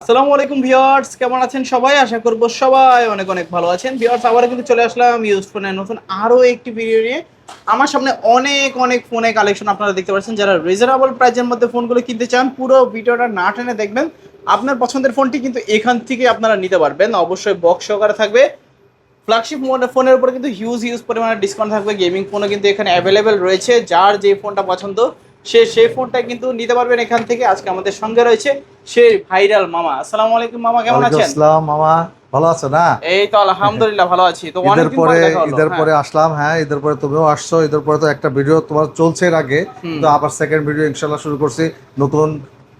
আসসালামু আলাইকুম ভিউয়ার্স, কেমন আছেন সবাই? আশা করব সবাই অনেক অনেক ভালো আছেন। ভিউয়ার্স, আবারও কিন্তু চলে আসলাম ইউজ ফোনের নতুন আরো একটি ভিডিও নিয়ে। আমার সামনে অনেক অনেক ফোনের কালেকশন আপনারা দেখতে পাচ্ছেন। যারা রিজনেবল প্রাইসের মধ্যে ফোনগুলো কিনতে চান, পুরো ভিডিওটা না টেনে দেখবেন। আপনার পছন্দের ফোনটি কিন্তু এখান থেকে আপনারা নিতে পারবেন। অবশ্যই বক্স সহকারে থাকবে। ফ্ল্যাগশিপ ফোনের উপরে কিন্তু হিউজ হিউজ পরিমাণে ডিসকাউন্ট থাকবে। গেমিং ফোনও কিন্তু এখানে অ্যাভেলেবেল রয়েছে। যার যে ফোনটা পছন্দ সেই ফোনটা কিন্তু নিতে পারবেন এখান থেকে। আজকে আমাদের সঙ্গে রয়েছে সেই ভাইরাল মামা। আসসালামু আলাইকুম মামা, কেমন ওয়ালাইকুম আছেন? আসসালাম মামা, ভালো আছো না? এই তো আলহামদুলিল্লাহ ভালো আছি। তো অনেকদিন পরে দেখা হলো। ঈদের হ্যাঁ, পরে আসলাম। হ্যাঁ, ঈদের পরে তুমিও আসছো। ঈদের পরে তো একটা ভিডিও তোমার চলছে এর আগে, হুম। তো আবার সেকেন্ড ভিডিও ইনশাল্লাহ শুরু করছি। নতুন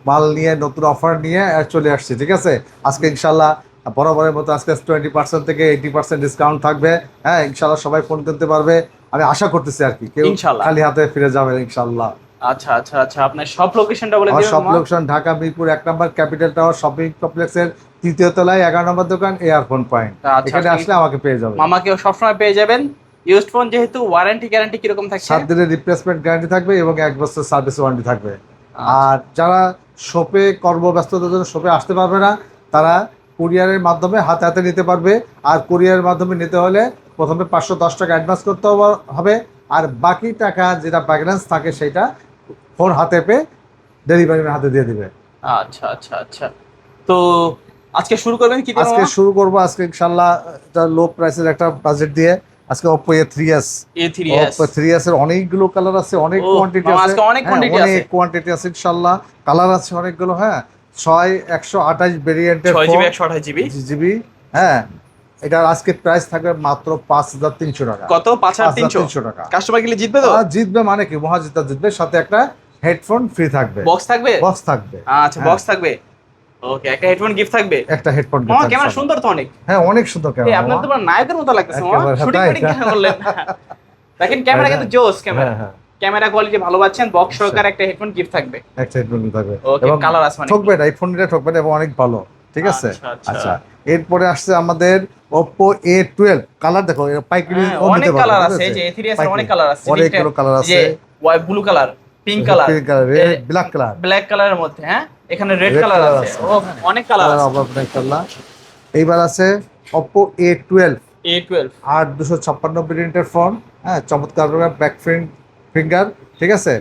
মাল নিয়ে, নতুন অফার নিয়ে চলে আসছি। ঠিক আছে, আজকে ইনশাল্লাহ বরাবরের মতো আজকে 20% থেকে 80% ডিসকাউন্ট থাকবে। হ্যাঁ, ইনশাল্লাহ সবাই ফোন কিনতে পারবে, আমি আশা করতেছি আর কি। কেউ ইনশাল্লাহ। খালি হাতে ফিরে যাবে ইনশাল্লাহ। আচ্ছা আচ্ছা আচ্ছা, আপনার সব লোকেশনটা বলে আমার দিবেন সব মামা। লোকেশন ঢাকা মিরপুর 1 নম্বর ক্যাপিটাল টাওয়ার শপিং কমপ্লেক্সের 3য় তলায় 11 নম্বর দোকান এয়ারফোন পয়েন্ট। আচ্ছা, এখানে আসলে আমাকে পেয়ে যাবে। মামাকেও সবসময় পেয়ে যাবেন। ইউজড ফোন যেহেতু, ওয়ারেন্টি গ্যারান্টি কিরকম থাকছে? 7 দিনের রিপ্লেসমেন্ট গ্যারান্টি থাকবে এবং 1 বছর সার্ভিস ওয়ারেন্টি থাকবে। আচ্ছা। আর যারা শপে কর্মব্যস্ততার জন্য শপে আসতে পারবে না, তারা কুরিয়ারের মাধ্যমে হাতে হাতে নিতে পারবে। আর কুরিয়ারের মাধ্যমে নিতে হলে প্রথমে 510 টাকা অ্যাডভান্স করতে হবে। আর বাকি টাকা যেটা ব্যালেন্স থাকে সেটা ফোন হাতে পেয়ে ডেলিভারি হাতে দিয়ে দিবে। আচ্ছা আচ্ছা আচ্ছা। তো আজকে শুরু করবেন কি দিয়ে আজকে মামা? শুরু করবো আজকে ইনশাল্লাহ এটা লো প্রাইসের একটা বাজেট দিয়ে। আজকে Oppo A3s। A3s। Oppo 3s এর অনেকগুলো কালার আছে, অনেক ও কোয়ান্টিটি মামা, আছে। আজকে অনেক হ্যাঁ, কোয়ান্টিটি আছে। অনেক কোয়ান্টিটি আছে ইনশাল্লাহ। কালার আছে অনেকগুলো। হ্যাঁ, 128 ভেরিয়েন্টের 6 ফোন, জিবি 128 জিবি। জিবি। হ্যাঁ, এটার আজকে প্রাইস থাকবে মাত্র 5300 টাকা। কত? 5300? 5300 টাকা। কাস্টমার গেলে জিতবে তো? আর জিতবে মানে কি, মহাজিতা জিতবে, সাথে একটা হেডফোন ফ্রি থাকবে। বক্স থাকবে? বক্স থাকবে। আচ্ছা, হ্যাঁ, বক্স থাকবে। ওকে, একটা হেডফোন গিফট থাকবে। একটা হেডফোন মামা ক্যামেরা সুন্দর তো অনেক। হ্যাঁ, অনেক সুন্দর এই ক্যামেরা আপনার তো মামা। পুরো নায়কের মতো লাগতেছে মামা। একেবারে শুটিং তাই। শুটিং কেন করলেন? দেখেন ক্যামেরা কিন্তু জোস ক্যামেরা। হ্যাঁ, হ্যাঁ, ক্যামেরা কোয়ালিটি ভালো পাচ্ছেন। বক্স সহকারে একটা হেডফোন গিফট থাকবে। একটা হেডফোন থাকবে। ওকে, এবং কালার আছে অনেক। ঠকবে না, এই ফোনটা ঠকবে না এবং অনেক ভালো। ঠিক আছে। আচ্ছা আচ্ছা। আচ্ছা, এরপরে আসছে আমাদের Oppo A12। কালার দেখো, এর পাইকারি হ্যাঁ, ও অনেক নিতে পারবে। কালার ঠিক আছে। এই আছে? যে A3s এর পাইকারি অনেক কালার আছে। অনেকগুলো কালার এই যে আছে। Blue colour, pink colour, pink colour, black colour, black কালারের মধ্যে, হ্যাঁ এখানে রেড রেড কালার কালার আছে। আছে। ও অনেক কালার আছে। অভাব নাই ইনশাআল্লাহ। এইবার আছে Oppo A12। A12। 256 ভেরিয়েন্টের ফোন। হ্যাঁ, চমৎকার ব্যাক ফিঙ্গার। ঠিক আছে,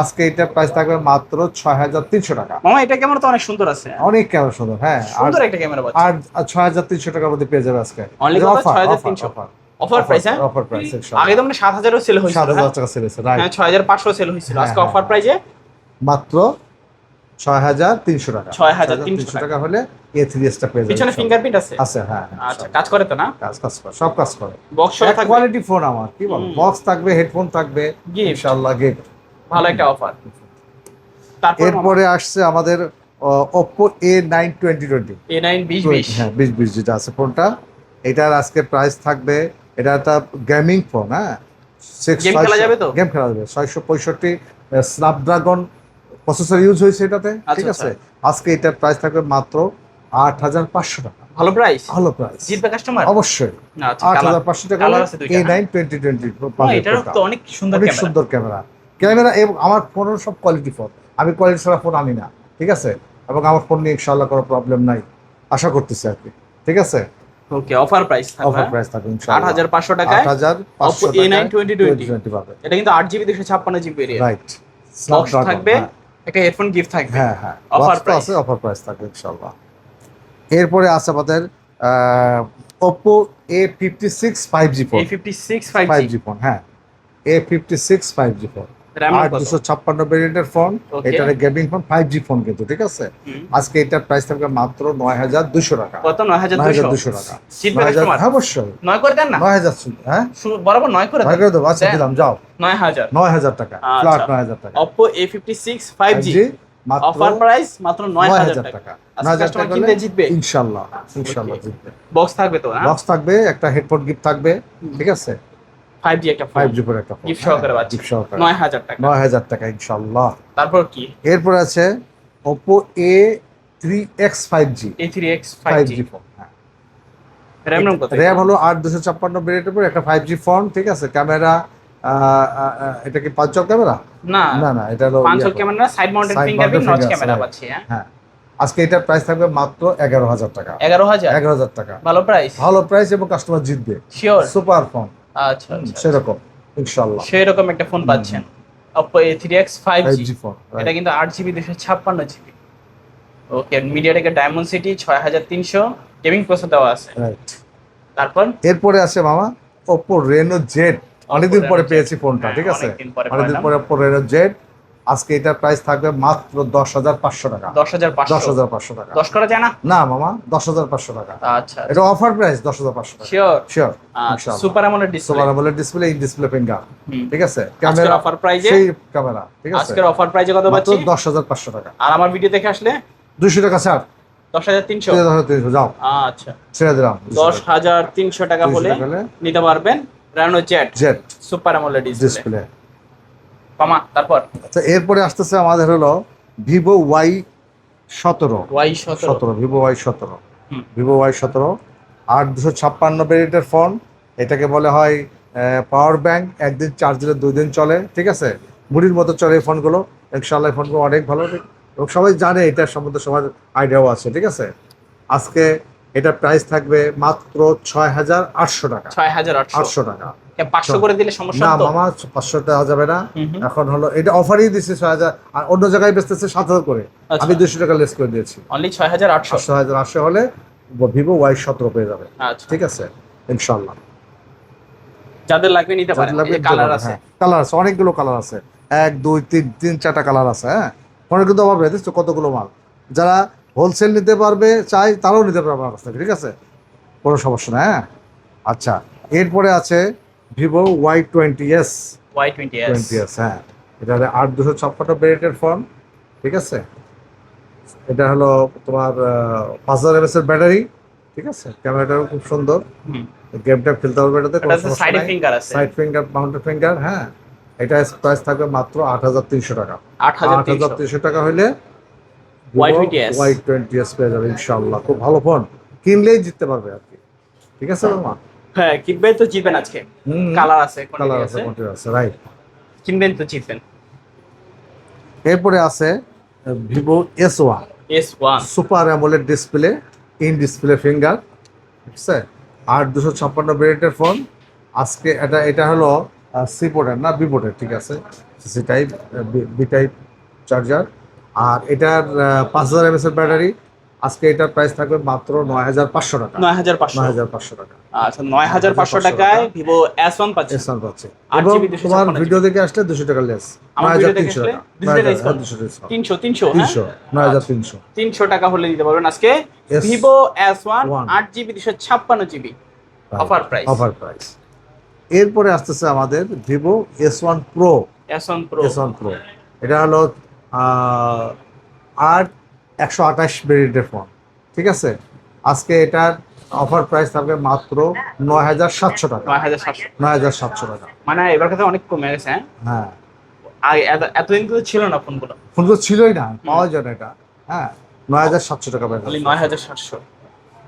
আজকে এটার প্রাইস থাকবে মাত্র 6300 টাকা। মামা এটা ক্যামেরা তো অনেক সুন্দর আছে। অনেক ক্যামেরা সুন্দর। হ্যাঁ, আর সুন্দর একটা ক্যামেরা পাচ্ছি। আর 6300 টাকার মধ্যে পেয়ে যাবে আজকে। অনলি কত? 6300 অফার অফার প্রাইস? হ্যাঁ, অফার প্রাইস আগে তো মানে 7000 সেল হয়েছিল। 7000 টাকা সেল হয়েছে, হ্যাঁ, রাইট। 6500 সেল হয়েছিল। আজকে হ্যাঁ, অফার প্রাইসে মাত্র 6300 টাকা। 6300 টাকা হলে A3s টা পেয়ে যাবে। পিছনে ফিঙ্গারপ্রিন্ট আছে? আছে, হ্যাঁ, হ্যাঁ, আচ্ছা, সব কাজ করে তো না? কাজ করে, সব কাজ করে। বক্স সহ থাকবে। কোয়ালিটি ফোন আমার, কি বল, বক্স থাকবে, হেডফোন থাকবে, Gift। ইনশাআল্লাহ গিফট। ভালো একটা অফার। তারপর এরপরে আসছে আমাদের Oppo A9 2020। A9 2020। হ্যাঁ, 2020 যেটা আছে ফোনটা, এটার আজকে প্রাইস থাকবে। এটা একটা গেমিং ফোন। হ্যাঁ, গেম খেলা যাবে তো? গেম খেলা যাবে। 665 স্ন্যাপড্রাগন প্রসেসর ইউজ হয়েছে এটাতে। ঠিক আচ্ছা, আছে, আজকে এটার প্রাইস থাকবে মাত্র 8500 টাকা। ভালো প্রাইস। ভালো প্রাইস, জিতবে কাস্টমার? অবশ্যই। আচ্ছা, 8500 টাকা কালার আছে দুইটা। A9 2020 এটারও তো অনেক সুন্দর অনেক ক্যামেরা। সুন্দর ক্যামেরা এবং আমার ফোনের সব কোয়ালিটি ফোন। আমি কোয়ালিটি ছাড়া ফোন আনি না। ঠিক আছে, এবং আমার ফোন নিয়ে ইনশাআল্লাহ কোনো প্রবলেম নাই, আশা করতেছি আর কি। ঠিক আছে, ওকে, অফার প্রাইস থাকবে। অফার প্রাইস থাকবে ইনশাআল্লাহ 8500 টাকায় 8500 Oppo A9 2020 পাবে। এটা কিন্তু 8GB 256GB variant. Right, box থাকবে, একটা হেডফোন গিফট থাকবে। হ্যাঁ, হ্যাঁ, অফার বক্স তো প্রাইস। আছে, অফার প্রাইস থাকবে ইনশাআল্লাহ। এরপরে আছে আমাদের Oppo A56 5G phone. A56 5G 5G phone, হ্যাঁ, A56 5G ফোন। RAM আর কত? 256 ভেরিয়েন্টের ফোন। Okay। এটার গেমিং ফোন, 5G ফোন কিন্তু। ঠিক আছে, আজকে এটার প্রাইস থাকবে মাত্র 9200 টাকা। কত? 9200 টাকা। জিতবে কাস্টমার? হ্যাঁ, অবশ্যই। 9 করে দেন না? 9000। হ্যাঁ, বরাবর 9 করে ভাই দেন। করে দেবো। আচ্ছা, দেন। দিলাম, যাও। 9000। 9000 টাকা, আচ্ছা। ফ্ল্যাট 9000 টাকা। Oppo A56 5G মাত্র অফার প্রাইস মাত্র 9000 টাকা। টাকা। আজকে কাস্টমার কিনতে জিতবে? ইনশাআল্লাহ, ইনশাআল্লাহ জিতবে। বক্স থাকবে তো না? বক্স থাকবে, একটা হেডফোন গিফট থাকবে। ঠিক আছে, 5G একটা ফোন 5G পরে একটা ফোন গিফট সহকারে পাচ্ছি। গিফট সহকারে 9000 টাকা। 9000 টাকা ইনশাআল্লাহ। তারপর কি? এরপর আছে Oppo A3X 5G A3X 5G 5G phone. হ্যাঁ, RAM রম কত? র্যাম হলো 8256 ভেরিয়েন্টের উপর একটা 5G ফোন। ঠিক আছে, ক্যামেরা এটা কি 5 ক্যামেরা? না না, না, এটা হলো 5 camera, side mounted Side fingerprint mounted notch finger, camera right। পাচ্ছি। হ্যাঁ, হ্যাঁ, আজকে এটার প্রাইস থাকবে মাত্র 11,000 টাকা। 11,000? 11,000 টাকা, ভালো প্রাইস। ভালো প্রাইস এবং কাস্টমার জিতবে। শিওর? Super phone. আচ্ছা আচ্ছা, সেরকম ইনশাআল্লাহ সেরকম একটা ফোন পাচ্ছেন। Oppo A3X 5G। 5G phone. এটা কিন্তু 8GB 256GB। ওকে, মিডিয়াটেকের ডায়মন্ড সিটি 6300 গেমিং প্রসেসর দেওয়া আছে। রাইট। তারপর এরপরে আছে মামা Oppo Reno Z। অনেকদিন পরে পেয়েছি ফোনটা, ঠিক আছে, অনেকদিন পরে অনেকদিন পরে Oppo Reno Z। আজকে এটার প্রাইস থাকবে মাত্র 10,500 টাকা। 10,500? 10,500 টাকা। 10 করা যায় না? না মামা, 10,500 টাকা। আচ্ছা, এটা অফার প্রাইস 10,500 টাকা। শিওর? শিওর আচ্ছা, super AMOLED display. Super AMOLED display, in display finger, ঠিক আছে, আজকের ক্যামেরা অফার প্রাইজে, সেই ক্যামেরা, ঠিক আছে, আজকের অফার প্রাইজে কত মাত্র পাচ্ছি? 10,500 টাকা। আর আমার ভিডিও দেখে আসলে 200 টাকা ছাড়। 10,300? 10,300 যাও, আচ্ছা, ছেড়ে দিলাম। 10,300 টাকা 200 হলে টাকা হলে নিতে পারবেন Reno Z জেট সুপার অ্যামোলেড ডিসপ্লে। ডিসপ্লে। পামা, তারপর আচ্ছা, এরপরে আসতেছে আমাদের হলো Vivo Y17। Y17। Vivo Y17, হুম। Vivo Y17 8,256 ভেরিয়েন্টের ফোন। এটাকে বলে হয় পাওয়ার ব্যাংক, একদিন চার্জ দিলে 2 দিন চলে, ঠিক আছে, মুড়ির মতো চলে এই ফোনগুলো। ইনশাআল্লাহ এই ফোনগুলো অনেক ভালো, এবং সবাই জানে এটার সম্বন্ধে, সবার আইডিয়াও আছে, ঠিক আছে। আজকে এটার প্রাইস থাকবে মাত্র 6,800 টাকা। 6,800? 800 টাকা। 500 করে দিলে সমস্যা না তো? মামা, 500 দেওয়া যাবে না। হুম হুম। এখন হলো এটা অফারই দিচ্ছে 6,000, আর অন্য জায়গায় বেচতেছে 7,000 করে। আচ্ছা। আমি 200 টাকা লেস করে দিয়েছি। অনলি 6,800? 8,800 হলে Vivo Y17 পেয়ে যাবে, আচ্ছা, ঠিক আছে, ইনশাআল্লাহ। যাদের লাগবে নিতে পারেন। এই কালার আছে? কালার আছে, অনেকগুলো কালার আছে, 1 2 3 4টা কালার আছে। হ্যাঁ, ফোনের কিন্তু অভাব নেই, দেখছো কতগুলো মাল। যারা হোলসেল নিতে পারবে চাই, তারাও নিতে পারবে আমার কাছ থেকে, ঠিক আছে, কোনো সমস্যা না। হ্যাঁ, আচ্ছা, এরপরে আছে Vivo Y20s। Y20s? হ্যাঁ, এটা 8,256 ভেরিয়েন্টের ফোন, ঠিক আছে। এটা হলো তোমার 5,000 mAh এর ব্যাটারি, ঠিক আছে, ক্যামেরাটাও খুব সুন্দর, হুম। গেমটা খেলতে পারবে এটাতে, কোনো এটা সমস্যা সাইড নাই। ফিঙ্গার আছে? Side finger, mounted finger. হ্যাঁ, এটা প্রাইস থাকবে মাত্র 8,300 টাকা। 8,300? 8,300 টাকা হলে Y20s? Y20s পেয়ে যাবে ইনশাআল্লাহ। খুব ভালো ফোন, কিনলেই জিততে পারবে আর কি, ঠিক আছে মামা। হ্যাঁ, কিনবেন তো জিতবেন আজকে। কালার আছে, কালার কোয়ান্টিটি আছে, আছে, কোয়ান্টিটি আছে, রাইট। কিনবেন তো জিতবেন। এরপরে আছে Vivo S1 S1? Super AMOLED display, in display finger, ঠিক আছে, 8,256 ভেরিয়েন্টের ফোন। আজকে এটা হলো সি পোর্টের না, বি পোর্টের, ঠিক আছে, C type, B type charger. আর এটার 5,000 mAh এর ব্যাটারি। আজকে এটার প্রাইস থাকবে মাত্র 9,500 টাকা। 9,500? 9,500 টাকা। আচ্ছা, 9,500 টাকায় Vivo S1 পাচ্ছেন। এসআর পাচ্ছে, 8GB এবং 256 তোমার ভিডিও দেখে আসলে 200 টাকা লেস। আমার ভিডিও দেখে 9,300 আসলে টাকা। 200 টাকা ডিসকাউন্ট। 200 ডিসকাউন্ট। 300? হ্যাঁ, 300, 9,300। 300 টাকা হলে দিতে পারবেন আজকে Vivo S1 8GB 256GB offer price. Offer price. এরপরে আসতেছে আমাদের Vivo S1 Pro। S1 Pro? S1 Pro এটা হলো 128 ভেরিয়েন্টের ফোন, ঠিক আছে। আজকে এটার অফার প্রাইস থাকবে মাত্র 9,700 টাকা। 9,700? 9,700 টাকা। মানে এবার কথা অনেক কমে গেছে। হ্যাঁ, হ্যাঁ, আগে এতদিন তো ছিল না ফোনগুলো। ফোনগুলো ছিলই না, পাওয়া যায় না এটা। হ্যাঁ, 9,700 টাকা পেয়ে অনলি যাবেন। 9,700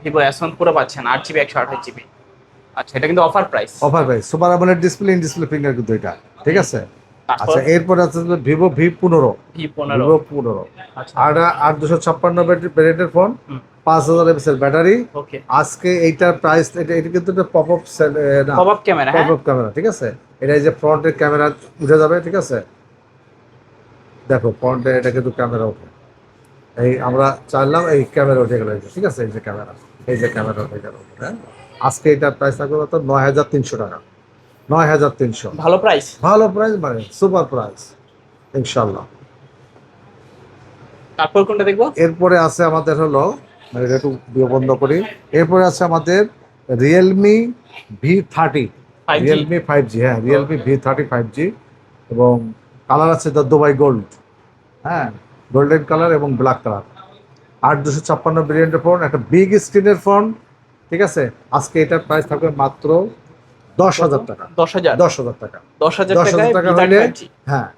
Vivo S1 Pro পাচ্ছেন 8GB 128GB। আচ্ছা, এটা কিন্তু offer price. Offer price, super AMOLED display, in display finger কিন্তু এটা, ঠিক আছে। তারপর আচ্ছা, এরপরে আছে Vivo V15। V15? Vivo 15 আচ্ছা, আর 8,256 ভেরিয়েন্টের ফোন, হুম। 5,000 mAh এর ব্যাটারি। ওকে, আজকে এইটার প্রাইস, এটা কিন্তু একটা পপ আপ না, পপ আপ ক্যামেরা? পপ হ্যাঁ, আপ ক্যামেরা, ঠিক আছে। এটা এই যে ফ্রন্টের ক্যামেরা উঠে যাবে, ঠিক আছে, দেখো ফ্রন্টে এটা কিন্তু ক্যামেরা ওঠে, এই আমরা চাইলাম এই ক্যামেরা উঠে গেল, ঠিক আছে, এই যে ক্যামেরা, উঠে গেল। হ্যাঁ, আজকে এটার প্রাইস থাকবে মাত্র 9,300 টাকা। 9,300, ভালো প্রাইস। ভালো প্রাইস, মানে সুপার প্রাইস ইনশাল্লাহ। তারপর কোনটা দেখবো? এরপরে আছে আমাদের হলো, মানে এটা একটু বন্ধ করি, এরপরে আছে আমাদের Realme V30। 5G? Realme 5G, হ্যাঁ, রিয়েলমি V30 5G, এবং কালার আছে দ্য দুবাই গোল্ড। হ্যাঁ, গোল্ডেন কালার এবং ব্ল্যাক কালার। 8,256 ভেরিয়েন্টের ফোন, একটা বিগ স্ক্রিনের ফোন, ঠিক আছে। আজকে এটার প্রাইস থাকবে মাত্র 10,000 টাকা। 10,000? 10,000 টাকা। 10,000 10,000 টাকা টাকায় হলে, V30 5G? হ্যাঁ,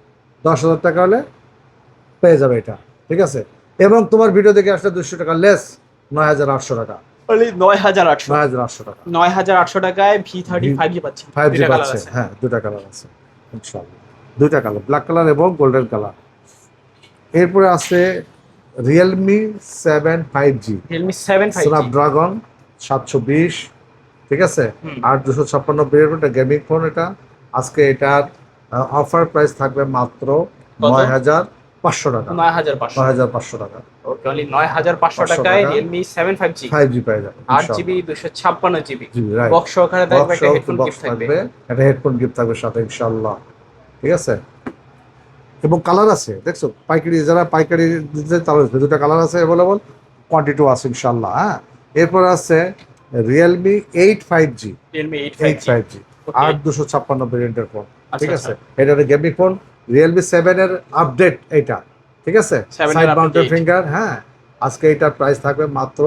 10,000 টাকা হলে পেয়ে যাবে এটা, ঠিক আছে। এবং তোমার ভিডিও দেখে আসলে 200 টাকা লেস, 9,800 টাকা। অনলি 9,800? 9,800 টাকা। 9,800 টাকায় V30 5G পাচ্ছেন। 5G দুইটা কালার পাচ্ছে, আছে? হ্যাঁ, দুটা কালার আছে ইনশাআল্লাহ, দুইটা কালার, ব্ল্যাক কালার এবং গোল্ডেন কালার। এরপরে আছে Realme 7 5G, Realme 7 5G, Snapdragon 720, ঠিক আছে, হুম। 8256 ভেরিয়েন্ট গেমিং ফোন এটা। আজকে এটার অফার প্রাইস থাকবে মাত্র কত? 9500 টাকা। 9500। 9500 টাকা ওকে, অনলি 9500 টাকায় Realme 7 5G, 5G পেয়ে যাবেন 8GB 256GB, জি রাইট। বক্স সহকারে থাকবে, একটা হেডফোন বক্স গিফট থাকবে। থাকবে, একটা হেডফোন গিফট থাকবে সাথে ইনশাআল্লাহ, ঠিক আছে। এবং কালার আছে, দেখছো পাইকারি যারা পাইকারি দিতে তাদের দুটো কালার আছে অ্যাভেলেবল, কোয়ান্টিটিও আছে ইনশাআল্লাহ। হ্যাঁ, এরপর আছে Realme 8 5G, Realme 8 8 5G, 5G ওকে। 8256 ভেরিয়েন্টের ফোন, ঠিক আচ্ছা, আছে। এটা একটা গেমিং ফোন, রিয়েলমি 7 এর আপডেট এটা, ঠিক আছে, 7 এর সাইড মাউন্টেড update। ফিঙ্গার। হ্যাঁ, আজকে এটার প্রাইস থাকবে মাত্র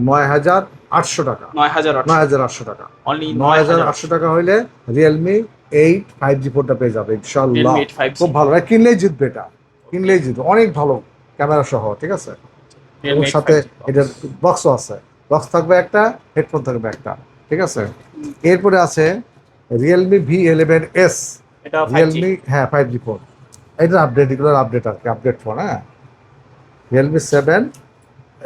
9800 টাকা। 9800, 9800 টাকা, অনলি 9800 টাকা হইলে রিয়েলমি 8 5G ফোনটা পেয়ে যাবে ইনশাআল্লাহ। Realme 8 5G, খুব ভালো, কিনলেই জিতবে এটা, কিনলেই জিতবে, অনেক ভালো ক্যামেরা সহ, ঠিক আছে। এবং Realme 8 সাথে 5G box। এটার বক্সও আছে, বক্স থাকবে একটা, হেডফোন থাকবে একটা, ঠিক আছে। এরপরে আছে রিয়েলমি V11s, এটা 5G, রিয়েলমি, হ্যাঁ 5G ফোন। এটা আপডেট, এগুলোর আপডেট আর কি, আপডেট ফোন। হ্যাঁ, রিয়েলমি 7,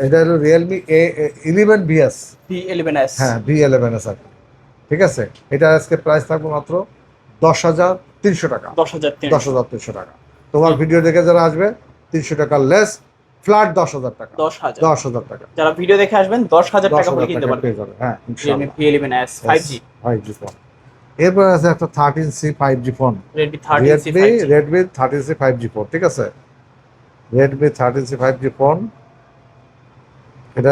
এটা হলো রিয়েলমি A11bs, V11s, হ্যাঁ V11s আর কি, ঠিক আছে। এটা আজকে প্রাইস থাকবে মাত্র 10,300 টাকা। 10300। 10,300 টাকা। তোমার ভিডিও দেখে যারা আসবে 300 টাকা লেস, ফ্ল্যাট 10,000 টাকা। 10,000, 10,000 টাকা, যারা ভিডিও দেখে আসবেন 10,000 টাকা 10,000 করে কিনতে টাকা পারবেন পেয়ে যাবে। হ্যাঁ Realme ইনশাআল্লাহ, V11s 5G। 5G phone. এরপর আছে একটা 13C 5G phone, Redmi 13C 5G, Redmi 13C 5G phone, ঠিক আছে। রেডমি 13C 5G ফোন, এটা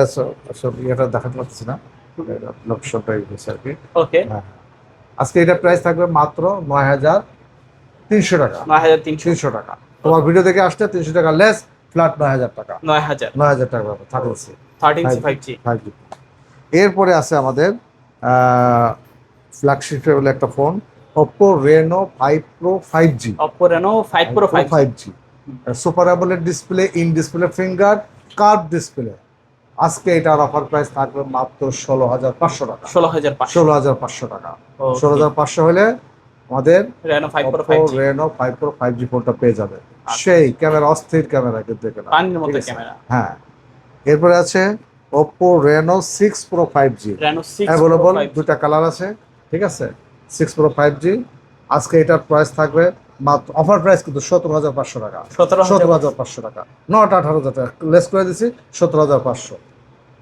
এটা দেখাতে পারতেছি না, লোকেশনটা ইউজ আর কি। ওকে। হ্যাঁ, আজকে এটা প্রাইস থাকবে মাত্র 9,300 টাকা। 9300, 300 টাকা, তোমার ভিডিও দেখে আসতে 300 টাকা লেস, ফ্ল্যাট 9,000 টাকা। 9000, 9,000 টাকা থাকবে 13C 5G। 5G। এরপরে আছে আমাদের ফ্ল্যাগশিপ বলে একটা phone, Oppo Reno 5 Pro 5G, Oppo Reno 5 Pro 5G, 5G, super AMOLED display, in display finger, curve display. আজকে এটার অফার প্রাইস থাকবে মাত্র 16,500 টাকা। 16500, 16,500 টাকা। Okay. 16,500 হলে আমাদের Reno 5 Pro Oppo 5G, Reno 5 Pro 5G ফোনটা পেয়ে যাবে। সেই ক্যামেরা, অস্থির ক্যামেরা কিন্তু এখানে, পানির মতো ঠিক আছে? ক্যামেরা। হ্যাঁ, এরপরে আছে Oppo Reno 6 Pro 5G, Reno 6 Pro available 5G, দুটা কালার আছে, ঠিক আছে। 6 Pro 5G আজকে এটার প্রাইস থাকবে মাত্র, অফার প্রাইস কিন্তু 17,500 টাকা। 17,500 টাকা, নট 18,000 টাকা লেস করে দিছি, 17,500।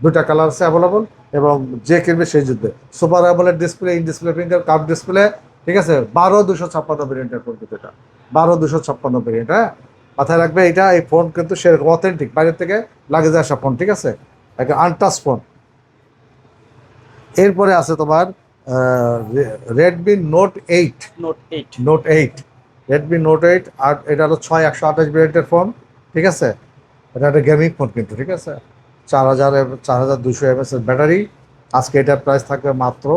দুটা কালার আছে অ্যাভেলেবল, এবং যে কিনবে সেই জিতবে। Super AMOLED display, in display finger, curve display, ঠিক আছে। 12,256 ভেরিয়েন্টের ফোন কিন্তু এটা, 12,256 ভেরিয়েন্ট। হ্যাঁ, মাথায় রাখবে, এটা এই ফোন কিন্তু সেরকম অথেন্টিক, বাইরের থেকে লাগেজে আসা ফোন, ঠিক আছে, একটা আনটাচ ফোন। এরপরে আছে তোমার Redmi note 8, Note 8, note 8, Redmi note 8, আর এটা হলো 6128 ভেরিয়েন্টের ফোন, ঠিক আছে। এটা একটা গেমিং ফোন কিন্তু, ঠিক আছে। 4,200 mAh এর ব্যাটারি। আজকে এটার প্রাইস থাকবে মাত্র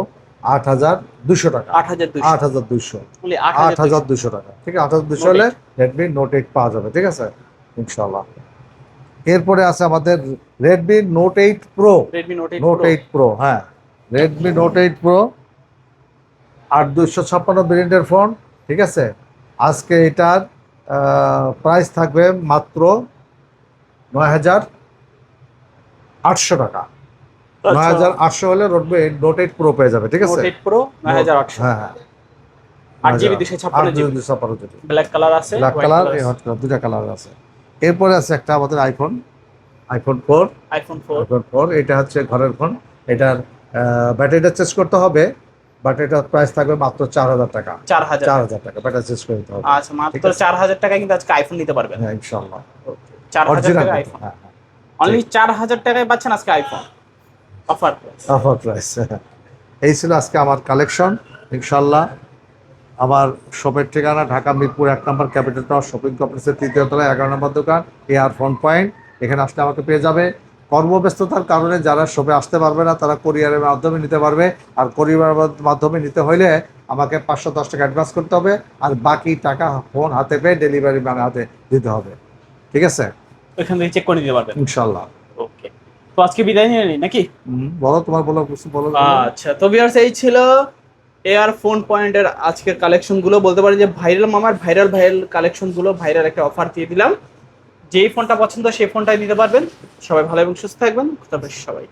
8,200 টাকা। 8200, 8,200, only 8200, 8,200 টাকা, ঠিক আছে। 8,200 Note হলে রেডমি নোট 8 পাওয়া যাবে, ঠিক আছে, ইনশাল্লাহ। এরপরে আছে আমাদের Redmi note 8 pro, Redmi Note 8 note Pro, 8 pro, হ্যাঁ, রেডমি নোট 8 প্রো 8,256 ভেরিয়েন্টের ফোন, ঠিক আছে। আজকে এটার প্রাইস থাকবে মাত্র 9,800 টাকা। আচ্ছা, 9,800 হলে রেডমি নোট 8 প্রো পেয়ে যাবে, ঠিক আছে। Note 8 Pro 9800, হ্যাঁ হ্যাঁ, 8GB 256GB, 256 ব্ল্যাক কালার আছে, ব্ল্যাক white কালার, color এই আছে। হট কালার, দুটা কালার আছে। এরপরে আছে একটা আমাদের আইফোন 4, iPhone 4, আইফোন 4, এটা হচ্ছে ঘরের ফোন। এটার ব্যাটারিটা চেঞ্জ করতে হবে, বাট এটার প্রাইস থাকবে মাত্র 4,000 টাকা। 4000, 4,000 টাকা ব্যাটারি চেঞ্জ করে দিতে হবে। আচ্ছা, মাত্র ঠিক আছে। 4000 টাকায় কিন্তু আজকে আইফোন নিতে পারবেন। হ্যাঁ ইনশাআল্লাহ, 4000 অরিজিনাল টাকায় আইফোন, হ্যাঁ হ্যাঁ, অনলি 4000 টাকায় পাচ্ছেন আজকে আইফোন অফার। Offer price. এই ছিল আজকে আমার কালেকশন ইনশাআল্লাহ। আমার শপের ঠিকানা ঢাকা মিরপুর 1 নম্বর ক্যাপিটাল টাওয়ার শপিং কমপ্লেক্সের 3য় তলায় 11 নম্বর দোকান, এয়ার ফোন পয়েন্ট। এখানে আসলে আমাকে পেয়ে যাবে। কর্মব্যস্ততার কারণে যারা শপে আসতে পারবে না তারা কোরিয়ারের মাধ্যমে নিতে পারবে। আর কোরিয়ারের মাধ্যমে নিতে হলে আমাকে 510 টাকা অ্যাডভান্স করতে হবে, আর বাকি টাকা ফোন হাতে পেয়ে ডেলিভারি ম্যানের হাতে দিতে হবে, ঠিক আছে, ওইখান থেকে চেক করে নিতে পারবেন ইনশাআল্লাহ। ওকে, তো আজকে বিদায় নিয়ে নিই নাকি? বলো, তোমার বলো, কিছু বলো। আচ্ছা, তো ভিউয়ার্স, এই ছিল এয়ার ফোন পয়েন্টের আজকের কালেকশন গুলো। বলতে পারি যে ভাইরাল মামার ভাইরাল কালেকশন গুলো, ভাইরাল একটা অফার দিয়ে দিলাম। যেই ফোনটা পছন্দ সেই ফোনটাই নিতে পারবেন। সবাই ভালো এবং সুস্থ থাকবেন। খুদা হাফেজ সবাই।